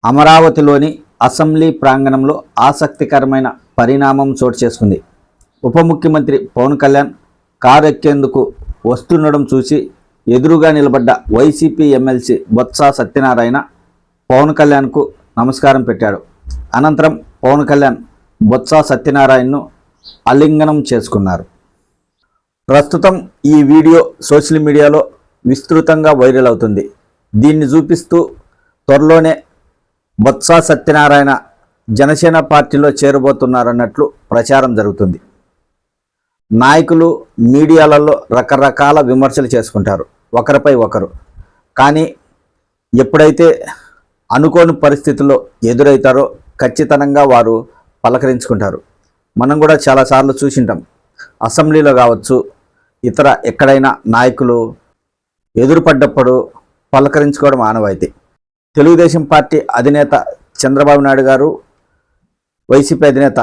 అమరావతిలోని అసెంబ్లీ ప్రాంగణంలో ఆసక్తికరమైన పరిణామం చోటు చేసుకుంది. ఉప ముఖ్యమంత్రి పవన్ కళ్యాణ్ కారు ఎక్కేందుకు వస్తుండడం చూసి ఎదురుగా నిలబడ్డ వైసీపీ ఎమ్మెల్సీ బొత్స సత్యనారాయణ పవన్ కళ్యాణ్కు నమస్కారం పెట్టాడు. అనంతరం పవన్ కళ్యాణ్ బొత్స సత్యనారాయణను ఆలింగనం చేసుకున్నారు. ప్రస్తుతం ఈ వీడియో సోషల్ మీడియాలో విస్తృతంగా వైరల్ అవుతుంది. దీన్ని చూపిస్తూ త్వరలోనే బొత్స సత్యనారాయణ జనసేన పార్టీలో చేరబోతున్నారన్నట్లు ప్రచారం జరుగుతుంది. నాయకులు మీడియాలలో రకరకాల విమర్శలు చేసుకుంటారు ఒకరిపై ఒకరు. కానీ ఎప్పుడైతే అనుకోని పరిస్థితుల్లో ఎదురవుతారో ఖచ్చితంగా వారు పలకరించుకుంటారు. మనం కూడా చాలాసార్లు చూసింటాం. అసెంబ్లీలో కావచ్చు, ఇతర ఎక్కడైనా నాయకులు ఎదురుపడ్డప్పుడు పలకరించుకోవడం ఆనవాయితీ. తెలుగుదేశం పార్టీ అధినేత చంద్రబాబు నాయుడు గారు, వైసీపీ అధినేత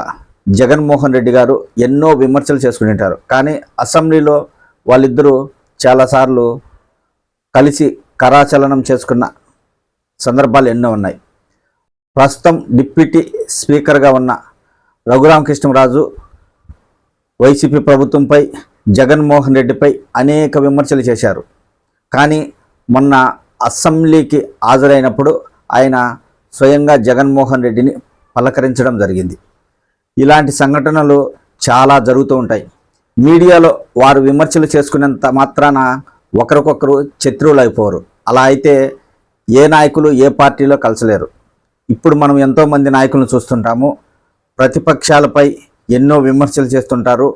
జగన్మోహన్ రెడ్డి గారు ఎన్నో విమర్శలు చేసుకుంటారు. కానీ అసెంబ్లీలో వాళ్ళిద్దరూ చాలాసార్లు కలిసి కరాచలనం చేసుకున్న సందర్భాలు ఎన్నో ఉన్నాయి. ప్రస్తుతం డిప్యూటీ స్పీకర్గా ఉన్న రఘురామకృష్ణరాజు వైసీపీ ప్రభుత్వంపై, జగన్మోహన్ రెడ్డిపై అనేక విమర్శలు చేశారు. కానీ మొన్న అసెంబ్లీకి హాజరైనప్పుడు ఆయన స్వయంగా జగన్మోహన్ రెడ్డిని పలకరించడం జరిగింది. ఇలాంటి సంఘటనలు చాలా జరుగుతూ ఉంటాయి. మీడియాలో వారు విమర్శలు చేసుకునేంత మాత్రాన ఒకరికొకరు శత్రువులు అయిపోరు. అలా అయితే ఏ నాయకులు ఏ పార్టీలో కలిసలేరు. ఇప్పుడు మనం ఎంతోమంది నాయకులను చూస్తుంటాము. ప్రతిపక్షాలపై ఎన్నో విమర్శలు చేస్తుంటారు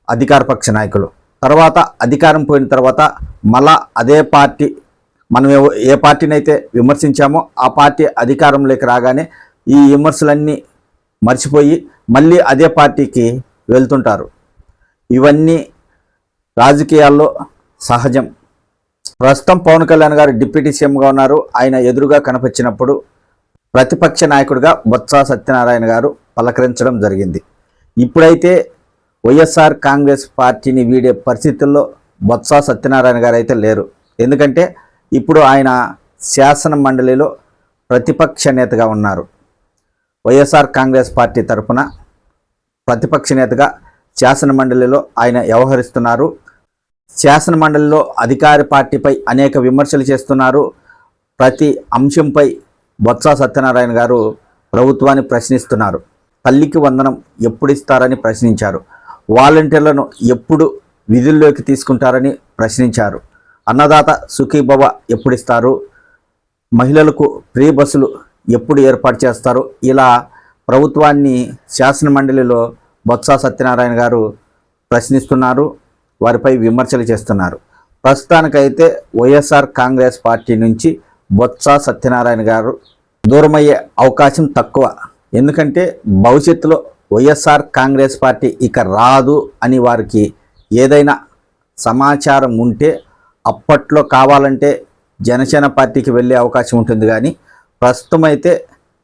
అధికార పక్ష నాయకులు. తర్వాత అధికారం పోయిన తర్వాత మళ్ళా అదే పార్టీ, మనం ఏ పార్టీని అయితే విమర్శించామో ఆ పార్టీ అధికారంలోకి రాగానే ఈ విమర్శలన్నీ మర్చిపోయి మళ్ళీ అదే పార్టీకి వెళ్తుంటారు. ఇవన్నీ రాజకీయాల్లో సహజం. ప్రస్తుతం పవన్ కళ్యాణ్ గారు డిప్యూటీ సీఎంగా ఉన్నారు. ఆయన ఎదురుగా కనిపించినప్పుడు ప్రతిపక్ష నాయకుడిగా బొత్స సత్యనారాయణ గారు పలకరించడం జరిగింది. ఇప్పుడైతే వైఎస్ఆర్ కాంగ్రెస్ పార్టీని వీడే పరిస్థితుల్లో బొత్స సత్యనారాయణ గారు అయితే లేరు. ఎందుకంటే ఇప్పుడు ఆయన శాసన మండలిలో ప్రతిపక్ష నేతగా ఉన్నారు. వైఎస్ఆర్ కాంగ్రెస్ పార్టీ తరఫున ప్రతిపక్ష నేతగా శాసన మండలిలో ఆయన వ్యవహరిస్తున్నారు. శాసన మండలిలో అధికార పార్టీపై అనేక విమర్శలు చేస్తున్నారు. ప్రతి అంశంపై బొత్స సత్యనారాయణ గారు ప్రభుత్వాన్ని ప్రశ్నిస్తున్నారు. తల్లికి వందనం ఎప్పుడు ఇస్తారని ప్రశ్నించారు. వాలంటీర్లను ఎప్పుడు విధుల్లోకి తీసుకుంటారని ప్రశ్నించారు. అన్నదాత సుఖీభవ ఎప్పుడు ఇస్తారు, మహిళలకు ఫ్రీ బస్సులు ఎప్పుడు ఏర్పాటు చేస్తారు, ఇలా ప్రభుత్వాన్ని శాసన మండలిలో బొత్స సత్యనారాయణ గారు ప్రశ్నిస్తున్నారు. వారిపై విమర్శలు చేస్తున్నారు. ప్రస్తుతానికైతే వైఎస్ఆర్ కాంగ్రెస్ పార్టీ నుంచి బొత్స సత్యనారాయణ గారు దూరమయ్యే అవకాశం తక్కువ. ఎందుకంటే భవిష్యత్తులో వైఎస్ఆర్ కాంగ్రెస్ పార్టీ ఇక రాదు అని వారికి ఏదైనా సమాచారం ఉంటే అప్పట్లో కావాలంటే జనసేన పార్టీకి వెళ్ళే అవకాశం ఉంటుంది. కానీ ప్రస్తుతం అయితే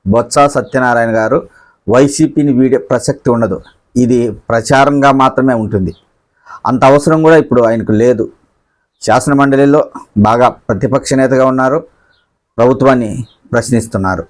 బొత్స సత్యనారాయణ గారు వైసీపీని వీడే ప్రసక్తి ఉండదు. ఇది ప్రచారంగా మాత్రమే ఉంటుంది. అంత అవసరం కూడా ఇప్పుడు ఆయనకు లేదు. శాసన మండలిలో బాగా ప్రతిపక్ష నేతగా ఉన్నారు. ప్రభుత్వాన్ని ప్రశ్నిస్తున్నారు.